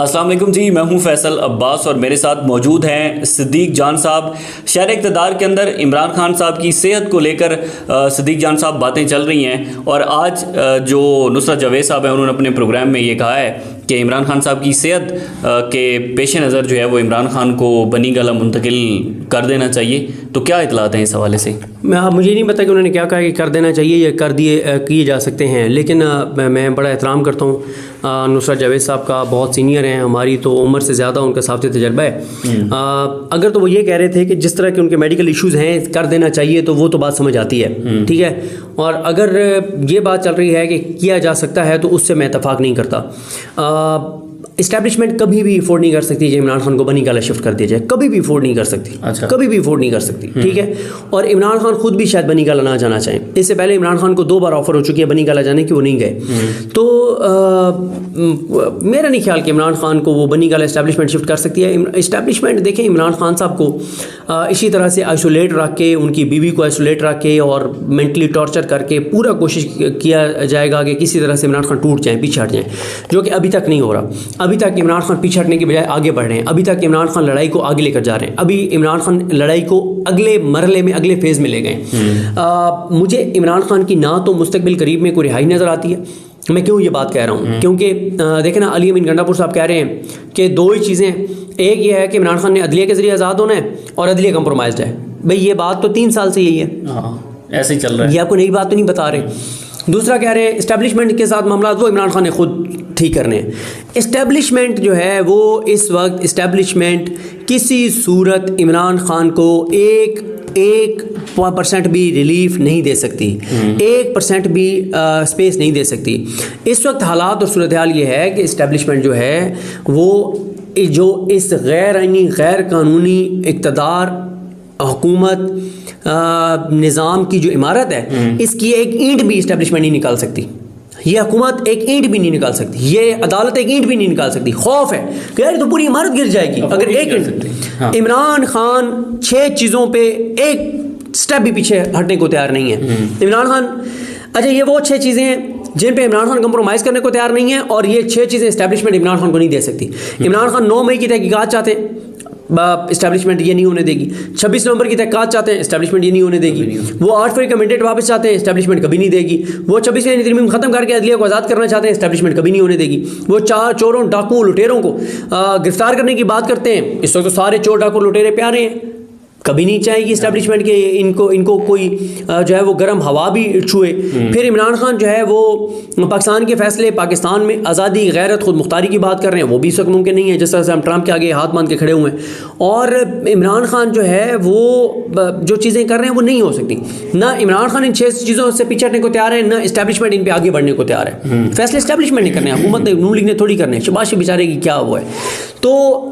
अस्सलाम वालेकुम जी, मैं हूं फैसल अब्बास और मेरे साथ मौजूद हैं सिद्दीक जान साहब। शहर इक़्तिदार के अंदर इमरान खान साहब की सेहत को लेकर सिद्दीक जान साहब बातें चल रही हैं और आज जो नुसरत जावेद साहब हैं उन्होंने अपने प्रोग्राम में ये कहा है कि इमरान खान साहब की सेहत के पेश नज़र जो है वो इमरान खान को बनी गला मुंतकिल कर देना चाहिए। तो क्या इतलात हैं इस हवाले से? मुझे नहीं पता कि उन्होंने क्या कहा कि कर देना चाहिए या कर दिए किए जा सकते हैं, लेकिन मैं बड़ा एहतराम करता हूँ नुसरत जावेद साहब का। बहुत सीनियर हैं, हमारी तो उम्र से ज़्यादा उनका साथ तजर्बा है। अगर तो वो ये कह रहे थे कि जिस तरह के उनके मेडिकल इश्यूज़ हैं कर देना चाहिए तो वो तो बात समझ आती है, ठीक है। और अगर ये बात चल रही है कि किया जा सकता है तो उससे मैं इत्तफाक नहीं करता। इस्टेब्लिशमेंट कभी भी अफोर्ड नहीं कर सकती कि इमरान खान को बनी गला शिफ्ट कर दिया जाए, कभी भी अफोर्ड नहीं कर सकती। अच्छा। कभी भी अफोर्ड नहीं कर सकती, ठीक है। और इमरान खान खुद भी शायद बनी गला ना जाना चाहें। इससे पहले इमरान खान को 2 बार ऑफर हो चुकी है बनी गला जाने की, वो नहीं गए। तो मेरा नहीं ख्याल कि इमरान खान को वो बनी गला इस्टेब्लिशमेंट शिफ्ट कर सकती है। इस्टेब्लिशमेंट देखें, इमरान खान साहब को इसी तरह से आइसोलेट रख के, उनकी बीवी को आइसोलेट रख के और मेंटली टॉर्चर करके पूरा कोशिश किया जाएगा कि किसी तरह से इमरान खान टूट जाएँ, पीछे हट जाएँ, जो कि अभी तक नहीं हो रहा। अभी तक इमरान खान पीछे हटने के बजाय आगे बढ़ रहे हैं। अभी तक इमरान खान लड़ाई को आगे लेकर जा रहे हैं। अभी इमरान खान लड़ाई को अगले मरहले में, अगले फेज़ में ले गए। मुझे इमरान खान की ना तो मुस्तकबिल करीब में कोई रिहाई नज़र आती है। मैं क्यों ये बात कह रहा हूँ? क्योंकि देखें ना, अली अमीन गंडापुर साहब कह रहे हैं कि 2 ही चीज़ें, एक ये है कि इमरान खान ने अदलिया के ज़रिए आज़ाद होना है और अदलिया कंप्रोमाइज़ है। भाई ये बात तो 3 साल से यही है, ऐसे ही चल रहा है। ये आपको नई बात तो नहीं बता रहे। दूसरा कह रहे हैं इस्टेब्लिशमेंट के साथ मामला वो इमरान खान ने खुद ठीक करने हैं। इस्टेब्लिशमेंट जो है वो इस वक्त इस्टेब्लिशमेंट किसी सूरत इमरान खान को 1% भी रिलीफ नहीं दे सकती, 1% भी स्पेस नहीं दे सकती। इस वक्त हालात और सूरत हाल ये है कि इस्टेब्लिशमेंट जो है वो जो इस गैर आईनी गैर कानूनी इक़्तिदार हुकूमत निज़ाम की जो इमारत है, इसकी एक ईंट भी इस्टेब्लिशमेंट नहीं निकाल सकती। ये हुकूमत एक ईंट भी नहीं निकाल सकती, ये अदालत एक ईंट भी नहीं निकाल सकती। खौफ है कि यार तो पूरी इमारत गिर जाएगी अगर एक ईंट। इमरान खान 6 चीज़ों पे एक स्टेप भी पीछे हटने को तैयार नहीं है। इमरान खान, अच्छा ये वो 6 चीज़ें हैं जिन पे इमरान खान कंप्रोमाइज़ करने को तैयार नहीं है और ये 6 चीज़ें इस्टेब्लिशमेंट इमरान खान को नहीं दे सकती। इमरान खान 9 मई की तहकीकात चाहते हैं, इस्टेब्लिशमेंट ये नहीं होने देगी। 26 नवंबर की तहकीकात चाहते हैं, इस्टेब्लिशमेंट ये नहीं होने देगी। वो 8 फरवरी का मैंडेट वापस चाहते हैं, इस्टेब्लिशमेंट कभी नहीं देगी। वो 26वें तरमीम खत्म करके अदलिया को आज़ाद करना चाहते हैं, इस्टेब्लिशमेंट कभी नहीं होने देगी। वो 4 चोरों, डाकुओं, लुटेरों को गिरफ्तार करने की बात करते हैं। इस वक्त तो सारे चोर, डाकू, लुटेरे प्यारे हैं, कभी नहीं चाहेगी इस्टेब्लिशमेंट के इनको कोई जो है वो गर्म हवा भी छुए। फिर इमरान खान जो है वो पाकिस्तान के फैसले, पाकिस्तान में आज़ादी, गैरत, खुद मुख्तारी की बात कर रहे हैं, वो भी इस वक्त मुमकिन नहीं है जिस तरह से हम ट्रंप के आगे हाथ बांध के खड़े हुए हैं। और इमरान खान जो है वो जो चीज़ें कर रहे हैं वो नहीं हो सकती। ना इमरान खान इन 6 चीज़ों से पीछे हटने को तैयार है, ना इस्टेब्लिशमेंट इन पर आगे बढ़ने को तैयार है। फैसले इस्टेब्लिशमेंट ने करने हैं, हुकूमत ने, नून लीग ने थोड़ी करने हैं। शहबाज शरीफ बेचारे की क्या वो है। तो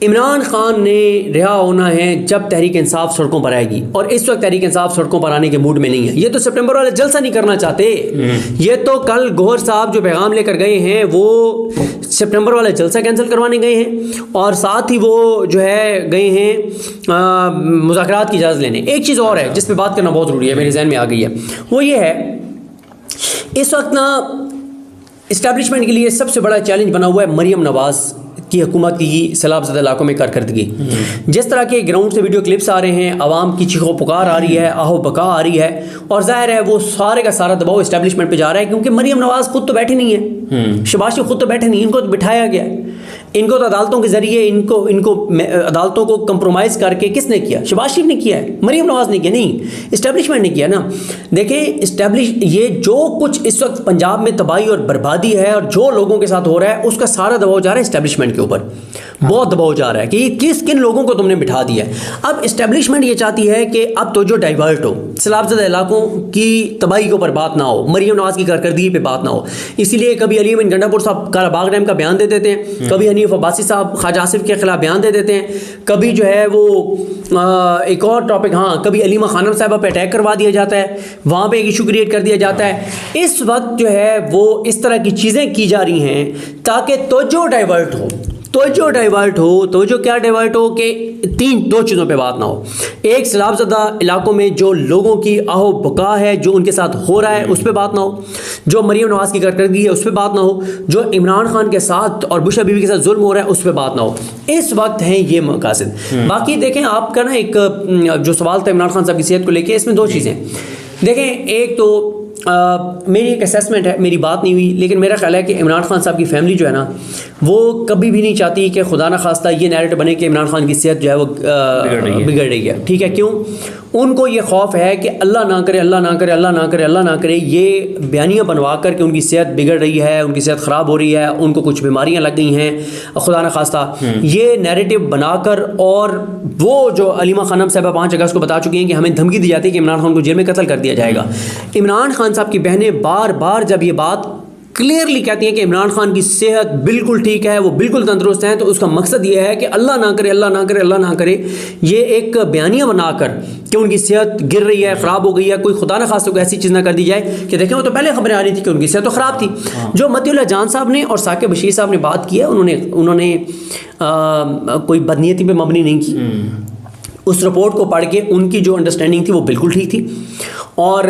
इमरान खान ने रिहा होना है जब तहरीक इंसाफ सड़कों पर आएगी, और इस वक्त तहरीक इंसाफ सड़कों पर आने के मूड में नहीं है। ये तो सितंबर वाला जलसा नहीं करना चाहते। ये तो कल गौहर साहब जो पैगाम लेकर गए हैं वो सितंबर वाला जलसा कैंसिल करवाने गए हैं और साथ ही वो जो है गए हैं मुज़ाकरात की इजाज़त लेने। एक चीज़ और है जिस पर बात करना बहुत ज़रूरी है, मेरे जहन में आ गई है, वो ये है इस वक्त ना इस्टेब्लिशमेंट के लिए सबसे बड़ा चैलेंज बना हुआ है मरियम नवाज़ की हुकूमत की सैलाबज़दा इलाकों में कारकर्दगी। जिस तरह के ग्राउंड से वीडियो क्लिप्स आ रहे हैं, आवाम की चीखो पुकार आ रही है, आहो बका आ रही है, और जाहिर है वो सारे का सारा दबाव इस्टेब्लिशमेंट पे जा रहा है। क्योंकि मरियम नवाज़ खुद तो बैठी नहीं है, शहबाज शरीफ खुद तो बैठे नहीं, इनको तो बिठाया गया है। इनको तो अदालतों के ज़रिए इनको अदालतों को कंप्रोमाइज़ करके किसने किया? शहबाज शरीफ ने किया है, मरियम नवाज़ ने किया नहीं, इस्टेब्लिशमेंट ने किया ना। देखें ये जो कुछ इस वक्त पंजाब में तबाही और बर्बादी है और जो लोगों के साथ हो रहा है उसका सारा दबाव जा रहा है इस्टेब्लिशमेंट के ऊपर। बहुत दबाव जा रहा है कि किन लोगों को तुमने बिठा दिया है। अब इस्टेब्लिशमेंट ये चाहती है कि अब तो जो डाइवर्ट हो, सैलाबज़दा इलाकों की तबाही के ऊपर बात ना हो, मरियम नवाज़ की कारकर्दगी पे बात ना हो। इसीलिए कभी अली अमीन गंडापुर साहब काराबाग डैम का बयान दे देते हैं, कभी हनीफ अब्बासी साहब ख्वाजा आसिफ के खिलाफ बयान दे देते हैं, कभी जो है वो एक और टॉपिक, हाँ, कभी अलीमा खानम साहबा पे अटैक करवा दिया जाता है, वहाँ पे एक इशू क्रिएट कर दिया जाता है। इस वक्त जो है वो इस तरह की चीज़ें की जा रही हैं ताकि तवज्जो डाइवर्ट हो, तवज्जो डाइवर्ट हो, तवज्जो क्या डाइवर्ट हो कि दो चीज़ों पे बात ना हो। एक सैलाबज़दा इलाकों में जो लोगों की आहो बका है, जो उनके साथ हो रहा है, उस पर बात ना हो। जो मरीम नवाज़ की कारकर्दगी है, उस पर बात ना हो। जो इमरान खान के साथ और बुशरा बीबी के साथ जुल्म हो रहा है, उस पर बात ना हो। इस वक्त हैं ये मकासद। बाकी देखें, आपका ना एक जो सवाल था इमरान खान साहब की सेहत को लेकर, इसमें दो चीज़ें देखें। एक तो मेरी एक असेसमेंट है, मेरी बात नहीं हुई, लेकिन मेरा ख्याल है कि इमरान खान साहब की फैमिली जो है ना, वो कभी भी नहीं चाहती कि खुदा न खास्ता ये नैरेटिव बने कि इमरान खान की सेहत जो है वो बिगड़ रही है। ठीक है, क्यों? उनको ये खौफ है कि अल्लाह ना करे, अल्लाह ना करे, अल्लाह ना करे, अल्लाह ना करे, ये बयानियाँ बनवा कर के उनकी सेहत बिगड़ रही है, उनकी सेहत ख़राब हो रही है, उनको कुछ बीमारियाँ लग गई हैं, खुदा न खास्ता ये नैरेटिव बनाकर। और वो जो अलीमा खानम साहब 5 अगस्त को बता चुकी हैं कि हमें धमकी दी जाती है कि इमरान खान को जेल में कत्ल कर दिया जाएगा। इमरान खान साहब की बहनें बार बार जब ये बात क्लियरली कहती हैं कि इमरान खान की सेहत बिल्कुल ठीक है, वो बिल्कुल तंदुरुस्त हैं, तो उसका मकसद ये है कि अल्लाह ना करे, अल्लाह ना करे, अल्लाह ना करे, ये एक बयानिया बनाकर कि उनकी सेहत गिर रही है, ख़राब हो गई है, कोई खुदा न खास्ता कोई ऐसी चीज़ ना कर दी जाए कि देखें वो तो पहले खबरें आ रही थी कि उनकी सेहत तो ख़राब थी। जो मतीउल्लाह जान साहब ने और साकिब बशीर साहब ने बात की है, उन्होंने कोई बदनीयती पे मबनी नहीं की। उस रिपोर्ट को पढ़ के उनकी जो अंडरस्टैंडिंग थी वो बिल्कुल ठीक थी। और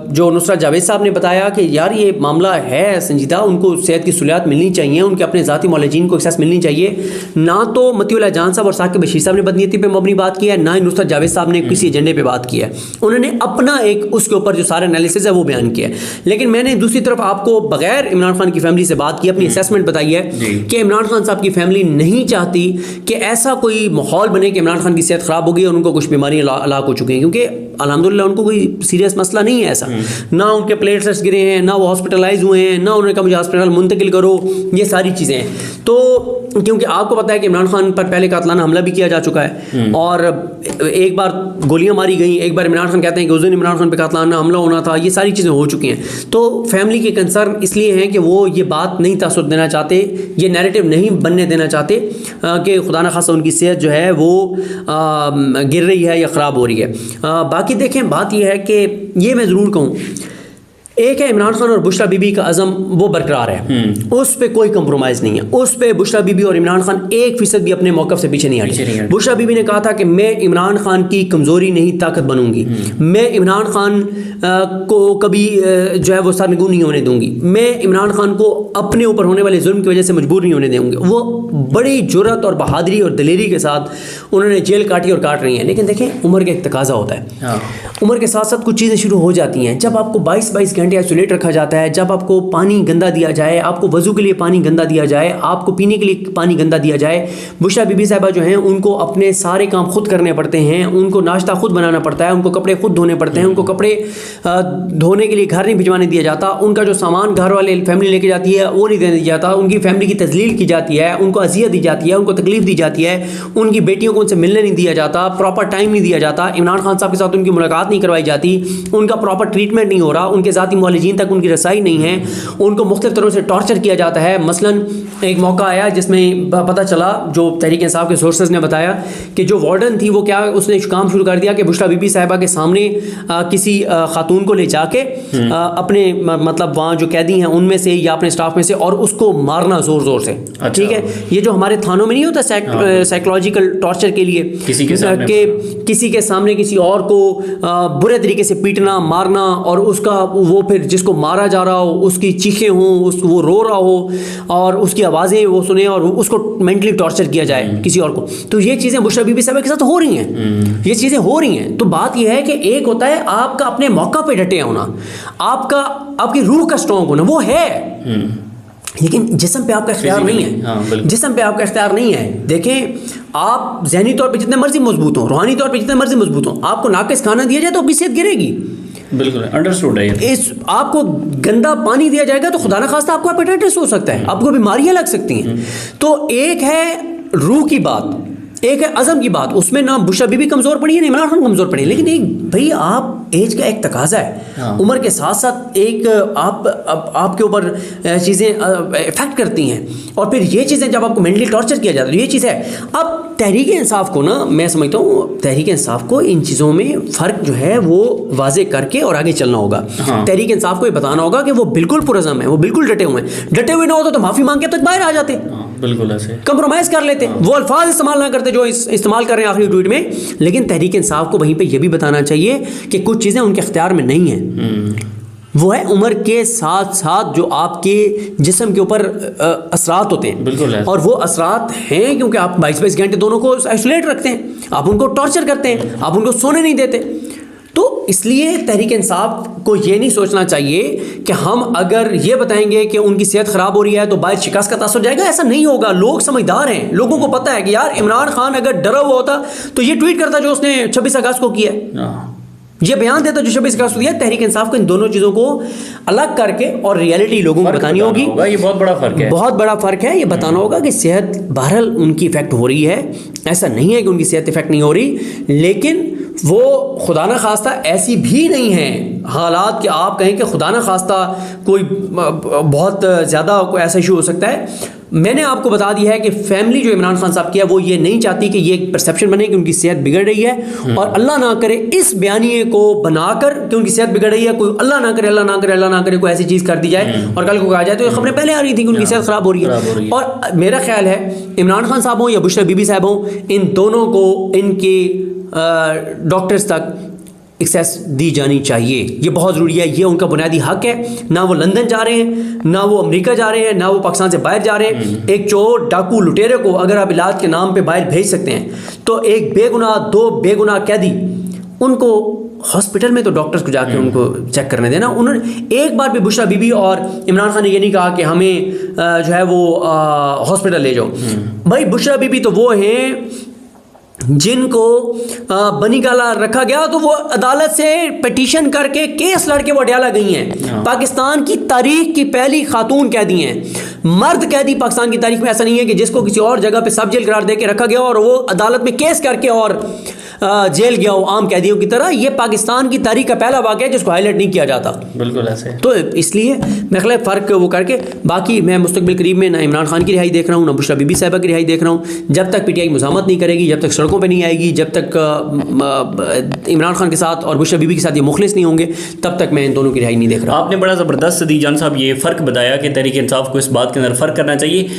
जो नुसरत जावेद साहब ने बताया कि यार ये मामला है संजीदा, उनको सेहत की सहूलियात मिलनी चाहिए, उनके अपने ज़ाती मौलजीन को एक्सेस मिलनी चाहिए। ना तो मतीउल्लाह जान साहब और साकिब बशीर साहब ने बदनीयती पे मबनी बात की है, ना ही नुसरत जावेद साहब ने किसी एजेंडे पे बात की है। उन्होंने अपना एक उसके ऊपर जो सारा एनालिसिस है वो बयान किया है। लेकिन मैंने दूसरी तरफ आपको बगैर इमरान खान की फैमिली से बात की, अपनी असेसमेंट बताई है कि इमरान खान साहब की फैमिली नहीं चाहती कि ऐसा कोई माहौल बने कि इमरान खान की सेहत ख़राब हो गई और उनको कुछ बीमारियाँ लाक हो चुकी हैं, क्योंकि अल्हम्दुलिल्लाह उनको कोई सीरियस मसला नहीं है ऐसा। ना उनके प्लेटलेट्स गिरे हैं, ना वो हॉस्पिटलाइज हुए हैं, ना उन्होंने कहा मुझे हॉस्पिटल मुंतकिल करो, ये सारी चीज़ें हैं। तो क्योंकि आपको पता है कि इमरान खान पर पहले कातलाना हमला भी किया जा चुका है और एक बार गोलियां मारी गई, एक बार इमरान खान कहते हैं कि उस दिन इमरान खान पर कातलाना हमला होना था, ये सारी चीज़ें हो चुकी हैं। तो फैमिली के कंसर्न इसलिए हैं कि वो ये बात नहीं तासुर देना चाहते, ये नैरेटिव नहीं बनने देना चाहते कि खुदा न खास्ता उनकी सेहत जो है वो गिर रही है या ख़राब हो रही है। बाकी देखें, बात यह है कि ये मैं ज़रूर कहूँ, एक है इमरान खान और बुशरा बीबी का अज़म वो बरकरार है, उस पर कोई कंप्रोमाइज़ नहीं है। उस पर बुशरा बीबी और इमरान खान 1% भी अपने मौक़िफ़ से पीछे नहीं हटे। बुशरा बीबी ने कहा था कि मैं इमरान खान की कमज़ोरी नहीं ताकत बनूंगी, मैं इमरान खान को कभी जो है वो सरनगू नहीं होने दूंगी, मैं इमरान खान को अपने ऊपर होने वाले जुल्म की वजह से मजबूर नहीं होने दूंगी। वो बड़ी जुर्रत और बहादुरी और दलेरी के साथ उन्होंने जेल काटी और काट रही हैं। लेकिन देखें, उम्र का एक तकाजा होता है, उम्र के साथ साथ कुछ चीज़ें शुरू हो जाती हैं। जब आपको 22-22 घंटे आइसोलेट रखा जाता है, जब आपको पानी गंदा दिया जाए, आपको वज़ू के लिए पानी गंदा दिया जाए, आपको पीने के लिए पानी गंदा दिया जाए, बुशरा बीबी साहिबा जो हैं उनको अपने सारे काम खुद करने पड़ते हैं, उनको नाश्ता खुद बनाना पड़ता है, उनको कपड़े खुद धोने पड़ते हैं, उनको कपड़े धोने के लिए घर नहीं भिजवाने दिया जाता, उनका जो सामान घर वाले फैमिली लेके जाती है वो नहीं देने दिया जाता, उनकी फैमिली की तजलील की जाती है, उनको अजियत दी जाती है, उनको तकलीफ दी जाती है, उनकी बेटियों को उनसे मिलने नहीं दिया जाता, प्रॉपर टाइम नहीं दिया जाता, इमरान खान साहब के साथ उनकी मुलाकात नहीं करवाई जाती, उनका प्रॉपर ट्रीटमेंट नहीं हो रहा, उनके ज़ाती मौलजीन तक उनकी रसाई नहीं है, उनको मुख्तलिफ तरह से टॉर्चर किया जाता है। मसलन एक मौका आया जिसमें पता चला, जो तहरीक इंसाफ के सोर्सेज ने बताया कि जो वार्डन थी वो क्या, उसने काम शुरू कर दिया कि बुशरा बीबी साहिबा के सामने किसी खातून को ले जाके अपने मतलब वहाँ जो कैदी हैं उनमें से या अपने स्टाफ में से, और उसको मारना ज़ोर ज़ोर से। अच्छा। ठीक है, ये जो हमारे थानों में नहीं होता साइकोलॉजिकल टॉर्चर के लिए, किसी के सामने किसी और को बुरे तरीके से पीटना, मारना, और उसका वो फिर जिसको मारा जा रहा हो उसकी चीखें हों, वो रो रहा हो और उसकी आवाज़ें वो सुने और उसको मेंटली टॉर्चर किया जाए किसी और को। तो ये चीज़ें बुशरा बीबी साहब के साथ हो रही हैं, ये चीज़ें हो रही हैं। तो बात यह है कि एक होता है आपका अपने मौका पे डटे होना, आपकी रूह का स्ट्रॉन्ग होना, वो है, लेकिन जिस्म पे आपका इख्तियार नहीं है। जिस्म पे आपका इख्तियार नहीं है। देखें, आप ज़हनी तौर पे जितने मर्जी मजबूत हों, रूहानी तौर पे जितने मर्जी मजबूत हों, आपको नाकिस खाना दिया जाए तो आपकी सेहत गिरेगी। बिल्कुल अंडरस्टूड है। इस आपको गंदा पानी दिया जाएगा तो खुदा न खास्ता आपको हेपेटाइटिस हो सकता है, आपको बीमारियां लग सकती हैं। तो एक है रूह की बात, एक है अज़म की बात, उसमें ना बुशरा बीबी कमज़ोर पड़ी है ना इमरान खान कमज़ोर पड़ी है। लेकिन एक भाई आप एज का एक तकाजा है, उम्र के साथ साथ एक आपके ऊपर चीज़ें इफेक्ट करती हैं, और फिर ये चीज़ें जब आपको मेंटली टॉर्चर किया जाता है, ये चीज़ है। अब तहरीक इंसाफ को ना, मैं समझता हूँ तहरीक इंसाफ को इन चीज़ों में फ़र्क जो है वो वाजे करके और आगे चलना होगा। तहरीक इंसाफ को ये बताना होगा कि वो बिल्कुल पुरज़म है, वो बिल्कुल डटे हुए हैं। डटे हुए ना होते तो माफ़ी मांग के तो बाहर आ जाते। बिल्कुल ऐसे कंप्रोमाइज़ कर लेते, वो अल्फाज इस्तेमाल ना करते जो इस्तेमाल कर रहे हैं आखिरी ट्वीट में। लेकिन तहरीक इंसाफ को वहीं पे ये भी बताना चाहिए कि कुछ चीज़ें उनके इख्तियार में नहीं हैं। वो है उम्र के साथ साथ जो आपके जिस्म के ऊपर असरात होते हैं, बिल्कुल है। और वो असरात हैं क्योंकि आप 22-22 घंटे दोनों को आइसोलेट रखते हैं, आप उनको टॉर्चर करते हैं, आप उनको सोने नहीं देते। तो इसलिए तहरीक इंसाफ को ये नहीं सोचना चाहिए कि हम अगर ये बताएंगे कि उनकी सेहत ख़राब हो रही है तो बाइस शिकस्त का तासुर जाएगा। ऐसा नहीं होगा। लोग समझदार हैं, लोगों को पता है कि यार इमरान खान अगर डरा हुआ होता तो ये ट्वीट करता जो उसने 26 अगस्त को किया है, ये बयान देता जो 26 अगस्त को दिया। तहरीक इंसाफ को इन दोनों चीज़ों को अलग करके और रियलिटी लोगों को बतानी होगी। ये बहुत बड़ा फ़र्क है, बहुत बड़ा फ़र्क है। ये बताना होगा कि सेहत बहरहाल उनकी इफ़ेक्ट हो रही है, ऐसा नहीं है कि उनकी सेहत इफ़ेक्ट नहीं हो रही, लेकिन वो खुदा न खास्ता ऐसी भी नहीं है हालात कि आप कहें कि खुदा न खास्ता कोई बहुत ज़्यादा कोई ऐसा इशू हो सकता है। मैंने आपको बता दिया है कि फैमिली जो इमरान खान साहब की है वो ये नहीं चाहती कि ये एक परसेप्शन बने कि उनकी सेहत बिगड़ रही है, और अल्लाह ना करे इस बयानिए को बनाकर कि उनकी सेहत बिगड़ रही है, कोई अल्लाह ना करे, अल्लाह ना करे, अल्लाह ना करे कोई ऐसी चीज़ कर दी जाए और कल को कहा जाए तो ये खबरें पहले आ रही थी कि उनकी सेहत ख़राब हो रही है। और मेरा ख्याल है इमरान खान साहब हों या बुशरा बीबी साहब हों, इन दोनों को इनके डॉक्टर्स तक एक्सेस दी जानी चाहिए। ये बहुत ज़रूरी है, ये उनका बुनियादी हक है। ना वो लंदन जा रहे हैं, ना वो अमेरिका जा रहे हैं, ना वो पाकिस्तान से बाहर जा रहे हैं। एक चोर डाकू लुटेरे को अगर आप इलाज के नाम पे बाहर भेज सकते हैं तो एक बेगुनाह, दो बेगुनाह कैदी, उनको हॉस्पिटल में तो डॉक्टर्स को जाके उनको चेक करने देना। उन्होंने एक बार भी बुशरा बीबी और इमरान खान ने ये नहीं कहा कि हमें जो है वो हॉस्पिटल ले जाओ। भाई बुशरा बीबी तो वो हैं जिनको बनी गाला रखा गया तो वो अदालत से पिटीशन करके केस लड़के वो अडयाला गई हैं। पाकिस्तान की तारीख की पहली खातून कैदी हैं, मर्द कैदी पाकिस्तान की तारीख में ऐसा नहीं है कि जिसको किसी और जगह पे सब जेल करार दे के रखा गया और वो अदालत में केस करके और जेल गया हो आम कैदियों की तरह। ये पाकिस्तान की तारीख का पहला वाक़या है जिसको हाईलाइट नहीं किया जाता। बिल्कुल ऐसे। तो इसलिए मैं ख्याल फ़र्क वो करके, बाकी मैं मुस्तकबिल करीब में ना इमरान खान की रिहाई देख रहा हूँ, ना बुशरा बीबी साहिबा की रिहाई देख रहा हूँ। जब तक पीटीआई मुज़ामत नहीं करेगी, जब तक सड़कों पर नहीं आएगी, जब तक इमरान खान के साथ और बुशरा बीबी के साथ ये मुखलिस नहीं होंगे, तब तक मैं इन दोनों की रिहाई नहीं देख रहा। आपने बड़ा ज़बरदस्त सदीक जान साहब ये फ़र्क बताया कि तहरीक इंसाफ को इस बात के अंदर फ़र्क करना चाहिए।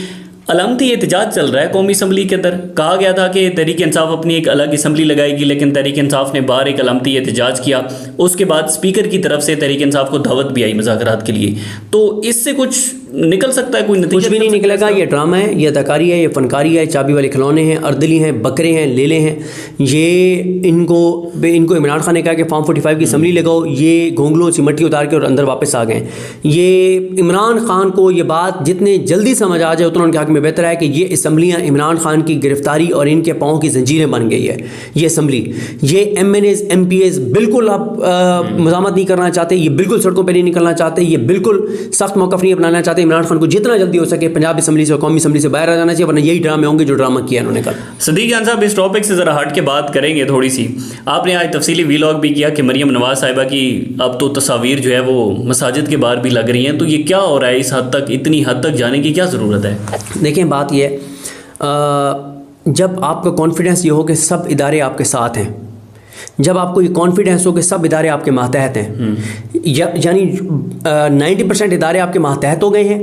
अलामती एहतजाज चल रहा है कौमी असम्बली के अंदर। कहा गया था कि तहरीक इंसाफ अपनी एक अलग असम्बली लगाएगी, लेकिन तहरीक इंसाफ ने बाहर एक अलामती एहतजाज किया। उसके बाद स्पीकर की तरफ से तहरीक इंसाफ को दावत भी आई मुज़ाकरात के लिए। तो इससे कुछ निकल सकता है, कोई नतीजा? कुछ भी नहीं निकलेगा। ये ड्रामा है, ये अदाकारी है, ये फनकारी है, चाबी वाले खिलौने हैं, अर्दली हैं, बकरे हैं, लेले हैं। ये इनको इमरान खान ने कहा कि फॉर्म 45 की असम्बली लगाओ, ये घोंगलों से मट्टी उतार के और अंदर वापस आ गए। ये इमरान खान को ये बात जितने जल्दी समझ आ जाए उतना उनके हक़ में बेहतर है कि ये असम्बलियाँ इमरान खान की गिरफ्तारी और इनके पाँव की जंजीरें बन गई है। ये असम्बली, ये MNAs MPAs बिल्कुल आप मज़ामत नहीं करना चाहते, ये बिल्कुल सड़कों पर नहीं निकलना चाहते, ये बिल्कुल सख्त मौक़िफ़ नहीं अपनाना चाहते। इमरान खान को जितना जल्दी हो सके पंजाब असम्बली से और कौमी असम्बली से बाहर आ जाना चाहिए, वरना यही ड्रामे होंगे जो ड्रामा किया इन्होंने कल। सदीक जान साहब, इस टॉपिक से ज़रा हट के बात करेंगे थोड़ी सी। आपने आज तफसीली वीलॉग भी किया कि मरियम नवाज साहिबा की अब तो तस्वीर जो है वो मसाजिद के बाहर भी लग रही हैं। तो ये क्या हो रहा है? इस हद तक, इतनी हद तक जाने की क्या ज़रूरत है? देखें, बात यह है, जब आपका कॉन्फिडेंस ये हो कि सब इदारे आपके साथ हैं, जब आपको ये कॉन्फिडेंस हो कि सब इदारे आपके मातहत हैं, यानी 90% इदारे आपके मातहत हो गए हैं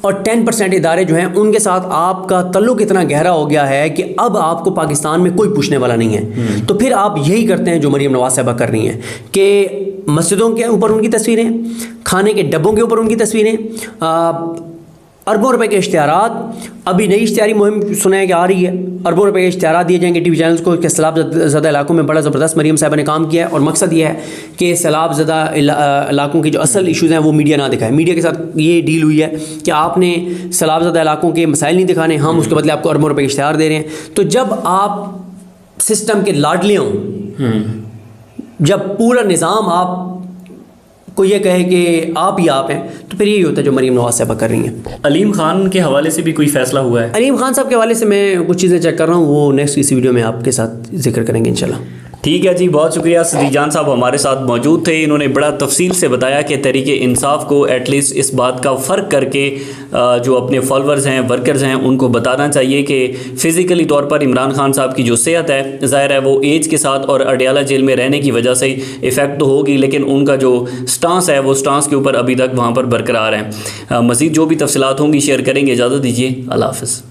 और 10% इदारे जो हैं उनके साथ आपका तल्लुक़ इतना गहरा हो गया है कि अब आपको पाकिस्तान में कोई पूछने वाला नहीं है। तो फिर आप यही करते हैं जो मरियम नवाज साहिबा कर रही हैं कि मस्जिदों के ऊपर उनकी तस्वीरें, खाने के डब्बों के ऊपर उनकी तस्वीरें, अरबों रुपए के इश्तिहारात। अभी नई इश्तिहारी मुहिम सुना है कि आ रही है, अरबों रुपए के इश्तिहारात दिए जाएंगे टीवी चैनल्स को कि सैलाब ज़दा इलाकों में बड़ा ज़बरदस्त मरियम साहिबा ने काम किया है। और मकसद ये है कि सैलाब ज़दा इलाकों की जो असल इशूज़ हैं वो मीडिया ना दिखाए। मीडिया के साथ ये डील हुई है कि आपने सैलाब ज़दा इलाकों के मसाइल नहीं दिखाने, हम उसके बदले आपको अरबों रुपए के इश्तिहार दे रहे हैं। तो जब आप सिस्टम के लाडले हों, जब पूरा निज़ाम आप को ये कहे कि आप ही आप हैं, तो फिर यही होता है जो मरियम नवाज साहिबा कर रही हैं। अलीम खान के हवाले से भी कोई फैसला हुआ है? अलीम खान साहब के हवाले से मैं कुछ चीज़ें चेक कर रहा हूँ, वो नेक्स्ट इसी वीडियो में आपके साथ जिक्र करेंगे इंशाल्लाह। ठीक है जी, बहुत शुक्रिया। सदीक जान साहब हमारे साथ मौजूद थे। इन्होंने बड़ा तफसील से बताया कि तहरीक इंसाफ को एटलीस्ट इस बात का फ़र्क करके जो अपने फॉलोअर्स हैं, वर्कर्स हैं, उनको बताना चाहिए कि फ़िज़िकली तौर पर इमरान खान साहब की जो सेहत है, ज़ाहिर है वो एज के साथ और अडयाला जेल में रहने की वजह से इफ़ेक्ट तो होगी, लेकिन उनका जो स्टांस है वो स्टांस के ऊपर अभी तक वहाँ पर बरकरार है। मज़ीद जो भी तफसीलात होंगी शेयर करेंगे। इजाज़त दीजिए, अल्लाह हाफ़िज़।